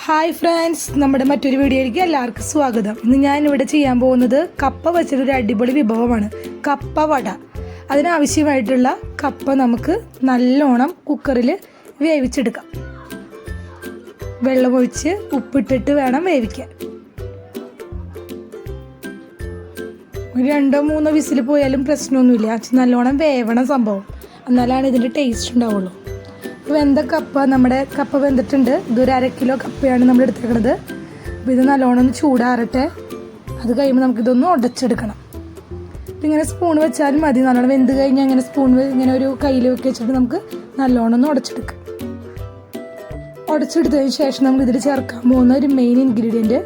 Hi friends, നമ്മുടെ മറ്റൊരു വീഡിയോയിലേക്ക് എല്ലാവർക്കും സ്വാഗതം. ഇന്ന് ഞാനിവിടെ ചെയ്യാൻ പോകുന്നത് കപ്പ വെച്ചൊരു അടിപൊളി വിഭവമാണ്, കപ്പ വട. അതിനാവശ്യമായിട്ടുള്ള കപ്പ നമുക്ക് നല്ലോണം കുക്കറിൽ വേവിച്ചെടുക്കാം. വെള്ളമൊഴിച്ച് ഉപ്പിട്ടിട്ട് വേണം വേവിക്കാൻ. ഒരു 2-3 വിസിൽ പോയാലും പ്രശ്നമൊന്നുമില്ല. നല്ലോണം വേവണം സംഭവം, എന്നാലാണ് ഇതിൻ്റെ ടേസ്റ്റ് ഉണ്ടാവുള്ളൂ. വെന്ത കപ്പ, നമ്മുടെ കപ്പ വെന്തിട്ടുണ്ട്. ഇതൊരു 1/2 കിലോ കപ്പയാണ് നമ്മൾ എടുത്തേക്കുന്നത്. അപ്പോൾ ഇത് നല്ലോണം ഒന്ന് ചൂടാറട്ടെ. അത് കഴിയുമ്പോൾ നമുക്കിതൊന്ന് ഉടച്ചെടുക്കണം. അപ്പം ഇങ്ങനെ സ്പൂൺ വെച്ചാലും മതി. നല്ലോണം വെന്ത് കഴിഞ്ഞാൽ അങ്ങനെ സ്പൂൺ ഇങ്ങനെ ഒരു കയ്യിൽ വെച്ചിട്ട് നമുക്ക് നല്ലോണം ഒന്ന് ഉടച്ചെടുക്കാം. ഉടച്ചെടുത്തതിന് ശേഷം നമുക്ക് ഇതിൽ ചേർക്കാൻ പോകുന്ന ഒരു മെയിൻ ഇൻഗ്രീഡിയൻറ്റ്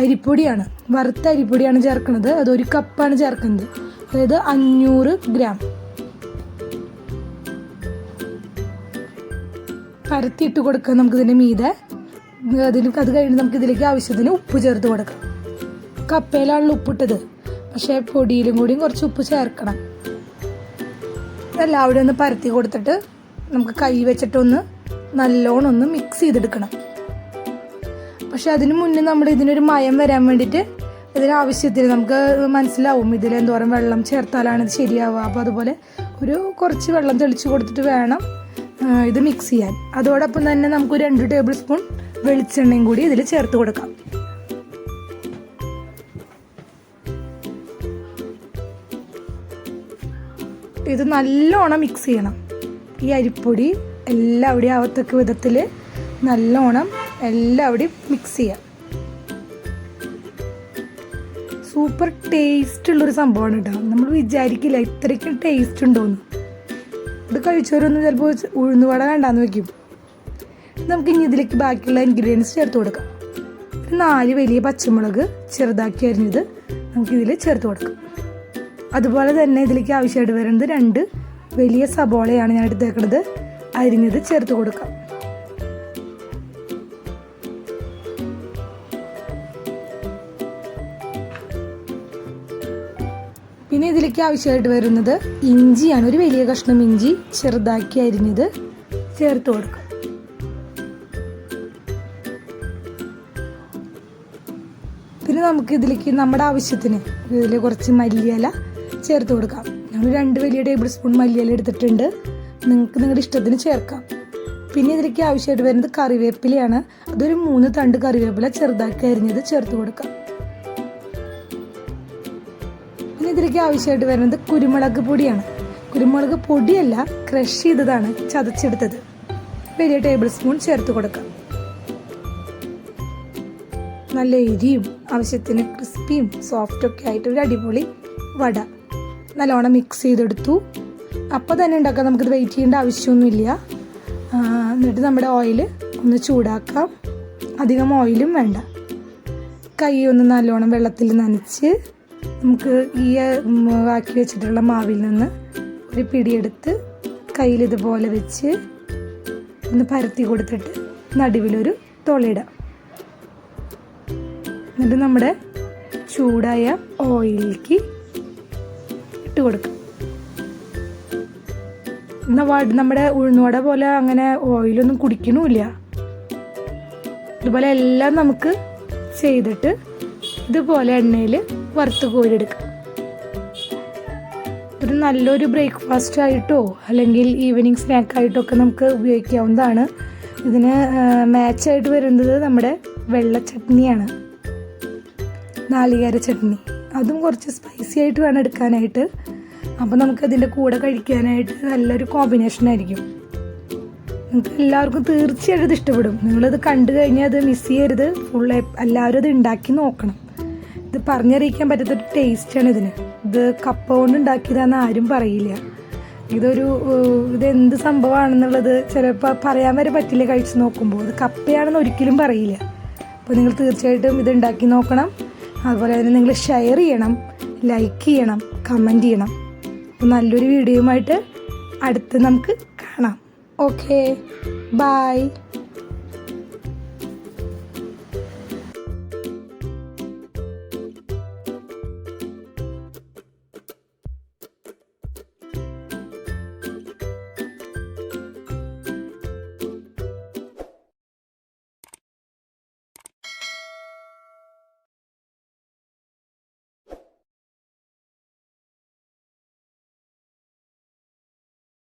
അരിപ്പൊടിയാണ്. വറുത്ത അരിപ്പൊടിയാണ് ചേർക്കുന്നത്. അതൊരു കപ്പാണ് ചേർക്കുന്നത്, അതായത് 500 ഗ്രാം. പരത്തിയിട്ട് കൊടുക്കാം നമുക്കിതിൻ്റെ മീതെ. അത് കഴിഞ്ഞ് നമുക്ക് ഇതിലേക്ക് ആവശ്യത്തിന് ഉപ്പ് ചേർത്ത് കൊടുക്കാം. കപ്പയിലാണല്ലോ ഉപ്പിട്ടത്, പക്ഷേ പൊടിയിലും കൂടിയും കുറച്ച് ഉപ്പ് ചേർക്കണം. എല്ലാവരും ഒന്ന് പരത്തി കൊടുത്തിട്ട് നമുക്ക് കൈ വെച്ചിട്ടൊന്ന് നല്ലോണം ഒന്ന് മിക്സ് ചെയ്തെടുക്കണം. പക്ഷെ അതിന് മുന്നേ നമ്മൾ ഇതിനൊരു മയം വരാൻ വേണ്ടിയിട്ട് ഇതിനാവശ്യത്തിന് നമുക്ക് മനസ്സിലാവും ഇതിലെന്തോരം വെള്ളം ചേർത്താലാണ് ഇത് ശരിയാവുക. അപ്പോൾ അതുപോലെ കുറച്ച് വെള്ളം തെളിച്ച് കൊടുത്തിട്ട് വേണം ഇത് മിക്സ് ചെയ്യാൻ. അതോടൊപ്പം തന്നെ നമുക്ക് 2 ടേബിൾ സ്പൂൺ വെളിച്ചെണ്ണയും കൂടി ഇതിൽ ചേർത്ത് കൊടുക്കാം. ഇത് നല്ലോണം മിക്സ് ചെയ്യണം. ഈ അരിപ്പൊടി എല്ലാവിടെയും ആവത്തക്ക വിധത്തിൽ നല്ലോണം എല്ലാവിടെയും മിക്സ് ചെയ്യാം. സൂപ്പർ ടേസ്റ്റ് ഉള്ളൊരു സംഭവമാണ് കേട്ടോ. നമ്മൾ വിചാരിക്കില്ല ഇത്രയ്ക്കും ടേസ്റ്റ് ഉണ്ടോയെന്ന്. ഇത് കഴിച്ചവരൊന്നും ചിലപ്പോൾ ഉഴുന്നുവട വേണ്ടാന്ന് വെക്കും. നമുക്ക് ഇനി ഇതിലേക്ക് ബാക്കിയുള്ള ഇൻഗ്രീഡിയൻസ് ചേർത്ത് കൊടുക്കാം. ഒരു 4 വലിയ പച്ചമുളക് ചെറുതാക്കി അരിഞ്ഞത് നമുക്കിതിൽ ചേർത്ത് കൊടുക്കാം. അതുപോലെ തന്നെ ഇതിലേക്ക് ആവശ്യമായിട്ട് വരുന്നത് 2 വലിയ സബോളയാണ് ഞാൻ എടുത്തേക്കുന്നത്. അരിഞ്ഞത് ചേർത്ത് കൊടുക്കാം. പിന്നെ ഇതിലേക്ക് ആവശ്യമായിട്ട് വരുന്നത് ഇഞ്ചിയാണ്. ഒരു വലിയ കഷ്ണം ഇഞ്ചി ചെറുതാക്കി അരിഞ്ഞത് ചേർത്ത് കൊടുക്കാം. പിന്നെ നമുക്ക് ഇതിലേക്ക് നമ്മുടെ ആവശ്യത്തിന് ഇതിൽ കുറച്ച് മല്ലിയില ചേർത്ത് കൊടുക്കാം. ഞങ്ങൾ 2 വലിയ ടേബിൾ സ്പൂൺ മല്ലിയില എടുത്തിട്ടുണ്ട്. നിങ്ങൾക്ക് നിങ്ങളുടെ ഇഷ്ടത്തിന് ചേർക്കാം. പിന്നെ ഇതിലേക്ക് ആവശ്യമായിട്ട് വരുന്നത് കറിവേപ്പിലയാണ്. അതൊരു 3 തണ്ട് കറിവേപ്പില ചെറുതാക്കി അരിഞ്ഞത് ചേർത്ത് കൊടുക്കാം. ഇതിലേക്ക് ആവശ്യമായിട്ട് വരുന്നത് കുരുമുളക് പൊടിയാണ്. കുരുമുളക് പൊടിയല്ല, ക്രഷ് ചെയ്തതാണ്, ചതച്ചെടുത്തത്. വലിയ ടേബിൾ സ്പൂൺ ചേർത്ത് കൊടുക്കാം. നല്ല എരിയും ആവശ്യത്തിന് ക്രിസ്പിയും സോഫ്റ്റൊക്കെ ആയിട്ടൊരു അടിപൊളി വട നല്ലോണം മിക്സ് ചെയ്തെടുത്തു. അപ്പോൾ തന്നെ ഉണ്ടാക്കാം, നമുക്കിത് വെയിറ്റ് ചെയ്യേണ്ട ആവശ്യമൊന്നുമില്ല. എന്നിട്ട് നമ്മുടെ ഓയിൽ ഒന്ന് ചൂടാക്കാം. അധികം ഓയിലും വേണ്ട. കൈ ഒന്ന് നല്ലോണം വെള്ളത്തിൽ നനച്ച് നമുക്ക് ഈ ആക്കി വെച്ചിട്ടുള്ള മാവിൽ നിന്ന് ഒരു പിടിയെടുത്ത് കയ്യിൽ ഇതുപോലെ വെച്ച് ഒന്ന് പരത്തി കൊടുത്തിട്ട് നടുവിലൊരു തുളയിടാം. എന്നിട്ട് നമ്മുടെ ചൂടായ ഓയിലിലേക്ക് ഇട്ട് കൊടുക്കാം. നമ്മുടെ ഉഴുന്നുവട പോലെ അങ്ങനെ ഓയിലൊന്നും കുടിക്കണമില്ല. ഇതുപോലെ എല്ലാം നമുക്ക് ചെയ്തിട്ട് ഇതുപോലെ എണ്ണയിൽ വറുത്ത് കോരിയെടുക്കാം. ഒരു നല്ലൊരു ബ്രേക്ക്ഫാസ്റ്റ് ആയിട്ടോ അല്ലെങ്കിൽ ഈവനിങ് സ്നാക്കായിട്ടോ ഒക്കെ നമുക്ക് ഉപയോഗിക്കാവുന്നതാണ്. ഇതിന് മാച്ചായിട്ട് വരുന്നത് നമ്മുടെ വെള്ള ചട്നിയാണ്, നാളികേര ചട്നി. അതും കുറച്ച് സ്പൈസി ആയിട്ട് വേണം എടുക്കാനായിട്ട്. അപ്പോൾ നമുക്കതിൻ്റെ കൂടെ കഴിക്കാനായിട്ട് നല്ലൊരു കോമ്പിനേഷൻ ആയിരിക്കും. നിങ്ങൾക്ക് എല്ലാവർക്കും തീർച്ചയായിട്ടും ഇത് ഇഷ്ടപ്പെടും. നിങ്ങളിത് കണ്ടു കഴിഞ്ഞാൽ അത് മിസ് ചെയ്യരുത്. എല്ലാവരും ഇത് ഉണ്ടാക്കി നോക്കണം. ഇത് പറഞ്ഞറിയിക്കാൻ പറ്റാത്തൊരു ടേസ്റ്റാണ് ഇതിന്. ഇത് കപ്പ കൊണ്ട് ഉണ്ടാക്കിയതാണെന്ന് ആരും പറയില്ല. ഇതെന്ത് സംഭവമാണെന്നുള്ളത് ചിലപ്പോൾ പറയാൻ വരെ പറ്റില്ല കഴിച്ച് നോക്കുമ്പോൾ. ഇത് കപ്പയാണെന്ന് ഒരിക്കലും പറയില്ല. അപ്പോൾ നിങ്ങൾ തീർച്ചയായിട്ടും ഇത് ഉണ്ടാക്കി നോക്കണം. അതുപോലെ തന്നെ നിങ്ങൾ ഷെയർ ചെയ്യണം, ലൈക്ക് ചെയ്യണം, കമൻറ്റ് ചെയ്യണം. അപ്പോൾ നല്ലൊരു വീഡിയോയുമായിട്ട് അടുത്ത് നമുക്ക് കാണാം. Okay, by.